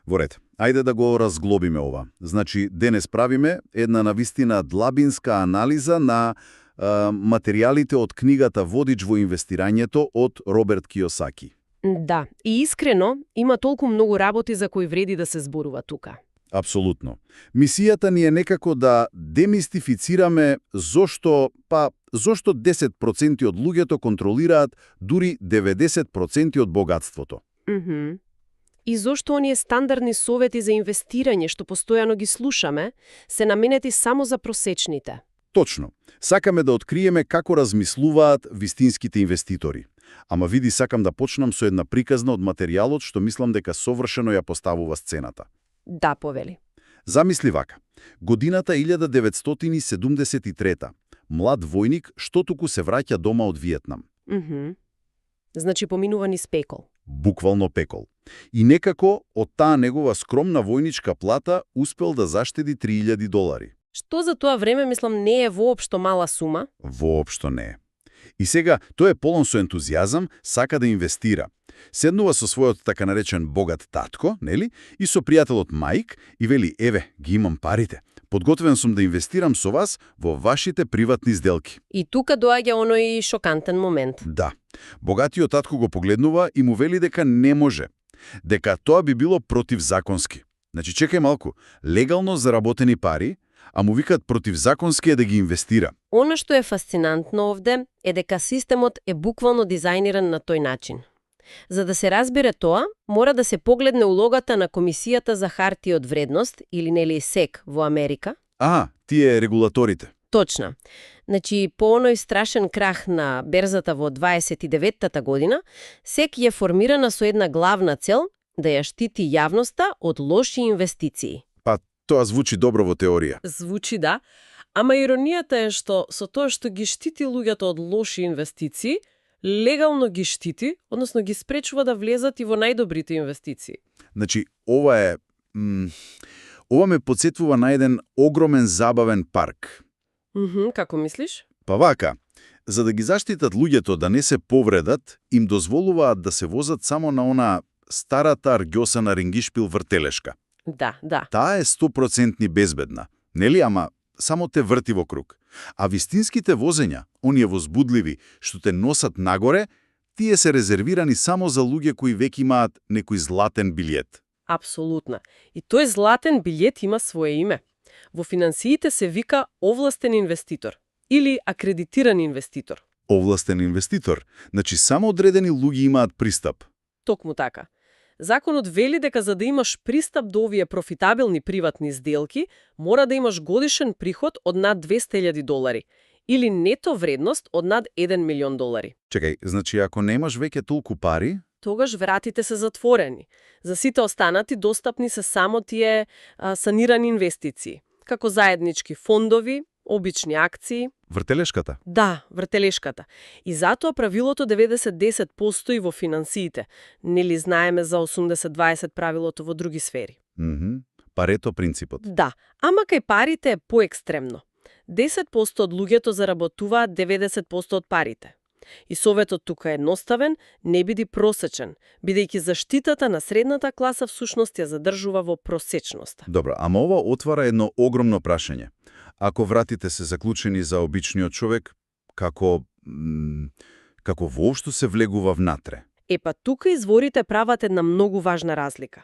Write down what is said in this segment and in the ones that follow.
Во ред, ајде да го разглобиме ова. Значи, денес правиме една навистина длабинска анализа на материјалите од книгата Водич во инвестирањето од Роберт Киосаки. Да, и искрено, има толку многу работи за кои вреди да се зборува тука. Апсолутно. Мисијата ни е некако да демистифицираме зошто 10% од луѓето контролираат дури 90% од богатството. И зошто оние стандардни совети за инвестирање што постојано ги слушаме, се наменети само за просечните. Точно. Сакаме да откриеме како размислуваат вистинските инвеститори. Ама види, сакам да почнам со една приказна од материјалот што мислам дека совршено ја поставува сцената. Да, повели. Замисли вака. Годината 1973. Млад војник што туку се враќа дома од Виетнам. Значи поминува низ пекол. Буквално пекол. И некако од таа негова скромна војничка плата успел да заштеди $3000. Што за тоа време, мислам, не е воопшто мала сума? Воопшто не е. И сега, тој е полон со ентузијазам, сака да инвестира. Седнува со својот така наречен богат татко, нели? И со пријателот Мајк и вели, еве, ги имам парите. Подготвен сум да инвестирам со вас во вашите приватни сделки. И тука доаѓа оној шокантен момент. Да. Богатиот татко го погледнува и му вели дека не може. Дека тоа би било противзаконски. Значи, чекај малку. Легално заработени пари, а му викат противзаконски е да ги инвестира. Она што е фасцинантно овде е дека системот е буквално дизајниран на тој начин. За да се разбере тоа, мора да се погледне улогата на Комисијата за хартии од вредност, или нели СЕК во Америка. Тие регулаторите. Точно. Значи, по оној страшен крах на берзата во 29-та година, СЕК е формирана со една главна цел да ја штити јавноста од лоши инвестиции. Тоа звучи добро во теорија. Звучи, да. Ама иронијата е што со тоа што ги штити луѓето од лоши инвестиции, легално ги штити, односно ги спречува да влезат и во најдобрите инвестиции. Значи, ова ме потсетвува на еден огромен забавен парк. Како мислиш? Па вака, за да ги заштитат луѓето да не се повредат, им дозволуваат да се возат само на она старата арѓосана рингишпил вртелешка. Да. Таа е 100% безбедна, нели, ама само те врти во круг. А вистинските возења, оние возбудливи, што те носат нагоре, тие се резервирани само за луѓе кои веќе имаат некој златен билет. Апсолутно. И тој златен билет има свое име. Во финансиите се вика овластен инвеститор или акредитиран инвеститор. Овластен инвеститор, значи само одредени луѓе имаат пристап. Токму така. Законот вели дека за да имаш пристап до овие профитабилни приватни сделки, мора да имаш годишен приход од над $200,000 или нето вредност од над $1 милион. Чекај, значи ако немаш веќе толку пари, тогаш вратите се затворени. За сите останати достапни се само тие санирани инвестиции, како заеднички фондови, обични акции. Вртелешката? Да, вртелешката. И затоа правилото 90-10 постои во финансиите. Нели знаеме за 80-20 правилото во други сфери. Парето принципот. Да, ама кај парите е поекстремно. 10% од луѓето заработуваат 90% од парите. И советот тука е едноставен, не биди просечен, бидејќи заштитата на средната класа всушност ја задржува во просечноста. Добро, ама ова отвара едно огромно прашање. Ако вратите се заклучени за обичниот човек, како воопшто се влегува внатре? Епа тука изворите прават една многу важна разлика.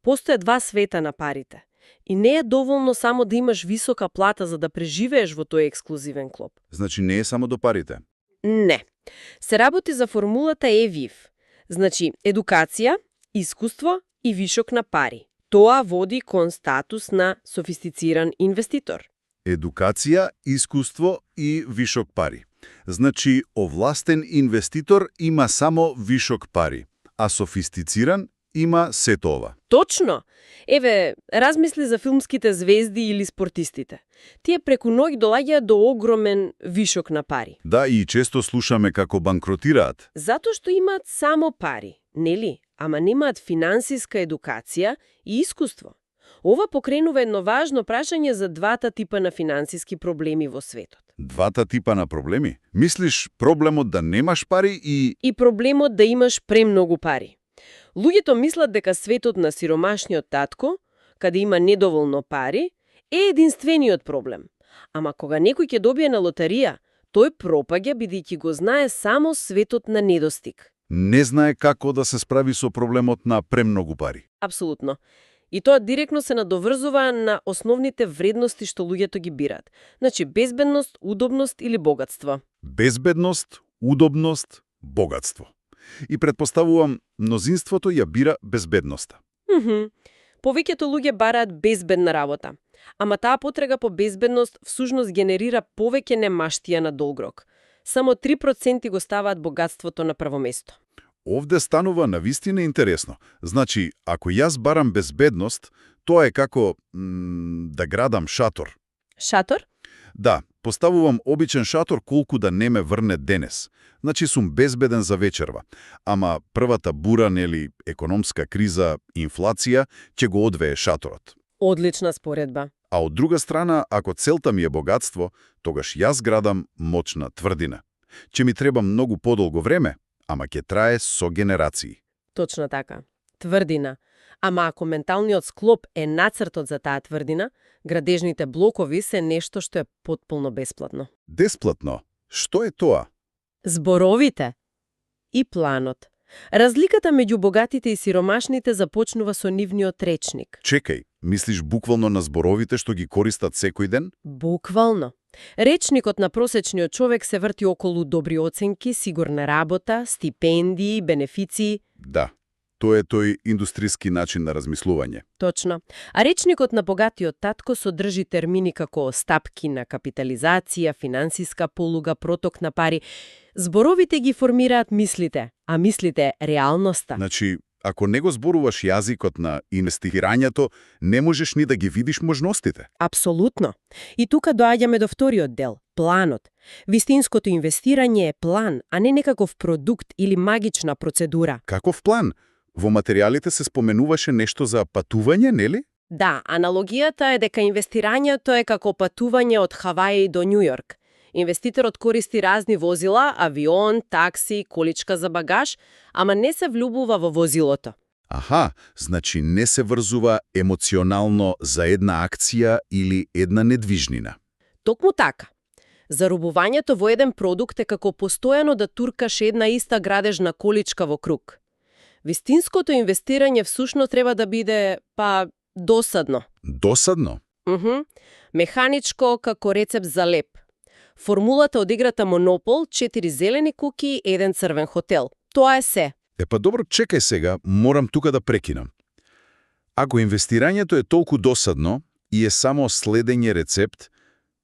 Постоje два света на парите. И не е доволно само да имаш висока плата за да преживееш во тој ексклузивен клуб. Значи не е само до парите? Не. Се работи за формулата ЕВИВ. Значи едукација, искуство и вишок на пари. Тоа води кон статус на софистициран инвеститор. Едукација, искуство и вишок пари. Значи, овластен инвеститор има само вишок пари, а софистициран има сето ова. Точно! Еве, размисли за филмските звезди или спортистите. Тие преку ноќ доаѓаат до огромен вишок на пари. Да, и често слушаме како банкротираат. Затоа што имаат само пари, нели? Ама немаат финансиска едукација и искуство. Ова покренува едно важно прашање за двата типа на финансиски проблеми во светот. Двата типа на проблеми? Мислиш проблемот да немаш пари и проблемот да имаш премногу пари. Луѓето мислат дека светот на сиромашниот татко, каде има недоволно пари, е единствениот проблем. Ама кога некој ќе добие на лотарија, тој пропаѓа бидејќи го знае само светот на недостиг. Не знае како да се справи со проблемот на премногу пари. Апсолутно. И тоа директно се надоврзува на основните вредности што луѓето ги бират. Значи, безбедност, удобност или богатство. Безбедност, удобност, богатство. И предпоставувам, мнозинството ја бира безбедноста. Повеќето луѓе бараат безбедна работа. Ама таа потрега по безбедност всушност генерира повеќе немаштија на долг рок. Само 3% го ставаат богатството на прво место. Овде станува навистина интересно. Значи, ако јас барам безбедност, тоа е како да градам шатор. Шатор? Да, поставувам обичен шатор колку да не ме врне денес. Значи сум безбеден за вечерва. Ама првата бура, нели, економска криза, инфлација, ќе го одвее шаторот. Одлична споредба. А од друга страна, ако целта ми е богатство, тогаш јас градам моćна тврдина. Ќе ми треба многу подолго време, ама ќе трае со генерации. Точно така. Тврдина. Ама ако менталниот склоп е нацртот за таа тврдина, градежните блокови се нешто што е потполно бесплатно. Бесплатно? Што е тоа? Зборовите и планот. Разликата меѓу богатите и сиромашните започнува со нивниот речник. Чекај, мислиш буквално на зборовите што ги користат секој ден? Буквално. Речникот на просечниот човек се врти околу добри оценки, сигурна работа, стипендии, бенефиции. Да, тоа е тој индустријски начин на размислување. Точно. А речникот на богатиот татко содржи термини како стапки на капитализација, финансиска полуга, проток на пари. Зборовите ги формираат мислите, а мислите реалноста. Значи, ако не го зборуваш јазикот на инвестирањето, не можеш ни да ги видиш можностите. Апсолутно. И тука доаѓаме до вториот дел – планот. Вистинското инвестирање е план, а не некаков продукт или магична процедура. Каков план? Во материјалите се споменуваше нешто за патување, нели? Да, аналогијата е дека инвестирањето е како патување од Хаваи до Њујорк. Инвеститорот користи разни возила, авион, такси, количка за багаж, ама не се влюбува во возилото. Аха, значи не се врзува емоционално за една акција или една недвижнина. Токму така. Зарубувањето во еден продукт е како постојано да туркаш една иста градежна количка во круг. Вистинското инвестирање всушност треба да биде, досадно. Досадно? Механичко како рецепт за леп. Формулата од играта Монопол, 4 зелени куки, 1 црвен хотел. Тоа е се. Добро, чекај сега, морам тука да прекинам. Ако инвестирањето е толку досадно и е само следење рецепт,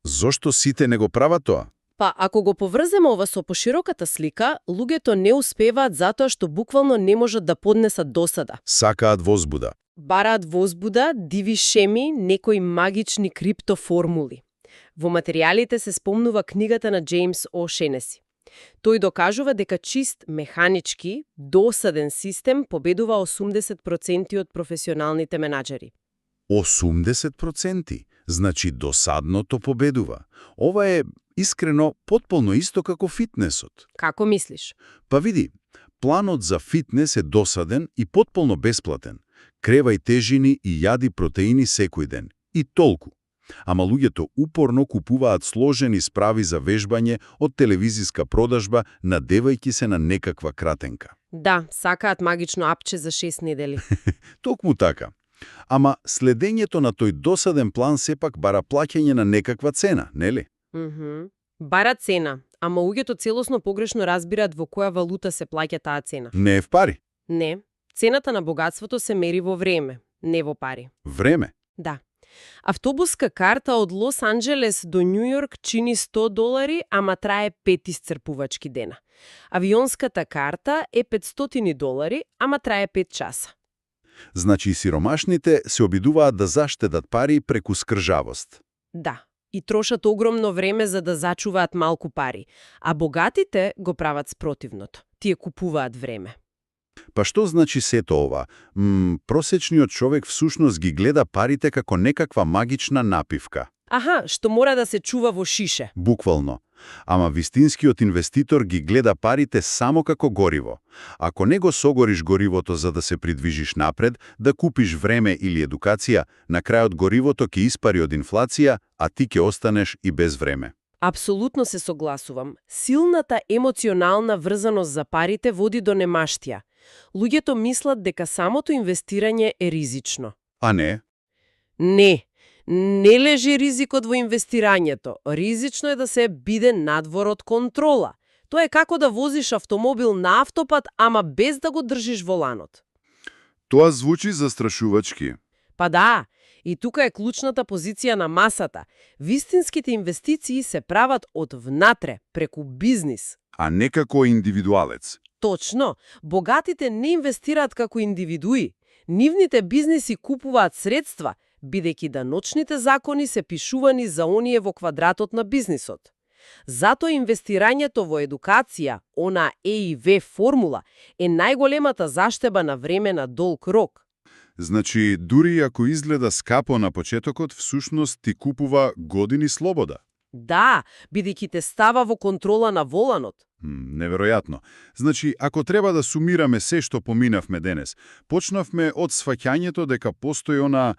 зошто сите не го прават тоа? Ако го поврземе ова со пошироката слика, луѓето не успеваат затоа што буквално не можат да поднесат досада. Сакаат возбуда. Бараат возбуда, диви шеми, некои магични криптоформули. Во материјалите се спомнува книгата на Джеймс О. Шенеси. Тој докажува дека чист, механички, досаден систем победува 80% од професионалните менаџери. 80%? Значи досадното победува. Ова е, искрено, потполно исто како фитнесот. Како мислиш? Види, планот за фитнес е досаден и потполно бесплатен. Кревај тежини и јади протеини секој ден. И толку. Ама луѓето упорно купуваат сложени справи за вежбање од телевизиска продажба, надевајќи се на некаква кратенка. Да, сакаат магично апче за 6 недели. Токму така. Ама следењето на тој досаден план сепак бара плаќање на некаква цена, нели? Бара цена, ама луѓето целосно погрешно разбираат во која валута се плаќа таа цена. Не е в пари. Не, цената на богатството се мери во време, не во пари. Време? Да. Автобуска карта од Лос Анџелес до Њујорк чини $100, ама трае 5 исцрпувачки дена. Авионската карта е $500, ама трае 5 часа. Значи сиромашните се обидуваат да заштедат пари преку скржавост. Да, и трошат огромно време за да зачуваат малку пари, а богатите го прават спротивното. Тие купуваат време. Што значи сето ова? Просечниот човек всушност ги гледа парите како некаква магична напивка. Аха, што мора да се чува во шише. Буквално. Ама вистинскиот инвеститор ги гледа парите само како гориво. Ако не го согориш горивото за да се придвижиш напред, да купиш време или едукација, на крајот горивото ќе испари од инфлација, а ти ќе останеш и без време. Апсолутно се согласувам. Силната емоционална врзаност за парите води до немаштија. Луѓето мислат дека самото инвестирање е ризично. А не? Не лежи ризикот во инвестирањето. Ризично е да се биде надвор од контрола. Тоа е како да возиш автомобил на автопат, ама без да го држиш воланот. Тоа звучи застрашувачки. Па да, и тука е клучната позиција на масата. Вистинските инвестиции се прават од внатре, преку бизнис. А не како индивидуалец. Точно, богатите не инвестираат како индивидуи. Нивните бизниси купуваат средства, бидејќи даночните закони се пишувани за оние во квадратот на бизнисот. Затоа инвестирањето во едукација, она ЕИВ формула, е најголемата заштеба на време на долг рок. Значи, дури ако изгледа скапо на почетокот, всушност ти купува години слобода. Да, бидејќи те става во контрола на воланот. Неверојатно. Значи, ако треба да сумираме се што поминавме денес, почнавме од сфаќањето дека постои она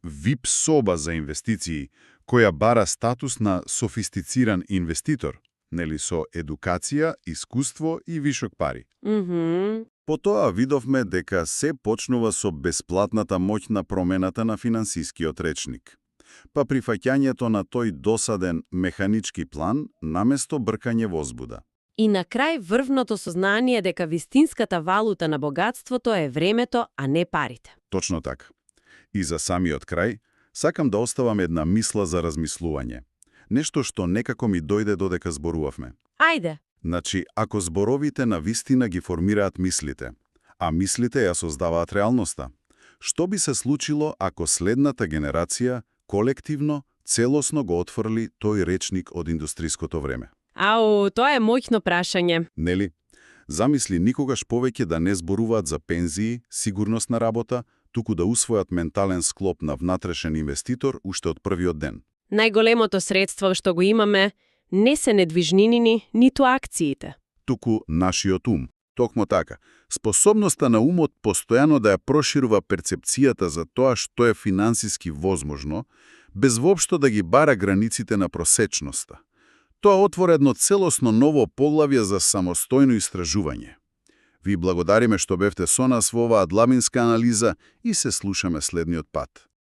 VIP соба за инвестиции, која бара статус на софистициран инвеститор, нели со едукација, искуство и вишок пари. Потоа видовме дека се почнува со бесплатната моќ на промената на финансискиот речник. Па прифаќањето на тој досаден механички план наместо бркање возбуда. И на крај врвното сознание дека вистинската валута на богатството е времето, а не парите. Точно така. И за самиот крај, сакам да оставам една мисла за размислување. Нешто што некако ми дојде додека зборувавме. Ајде! Значи, ако зборовите на вистина ги формираат мислите, а мислите ја создаваат реалноста, што би се случило ако следната генерација колективно, целосно го отфрли тој речник од индустриското време? Ау, тоа е моќно прашање. Нели? Замисли никогаш повеќе да не зборуваат за пензии, сигурност на работа, туку да усвојат ментален склоп на внатрешен инвеститор уште од првиот ден. Најголемото средство што го имаме не се недвижнини, ниту акциите. Туку нашиот ум. Токмо така, способноста на умот постојано да ја проширува перцепцијата за тоа што е финансиски возможно, без воопшто да ги бара границите на просечноста. Тоа отвора едно целосно ново поглавје за самостојно истражување. Ви благодариме што бевте со нас во оваа длабинска анализа и се слушаме следниот пат.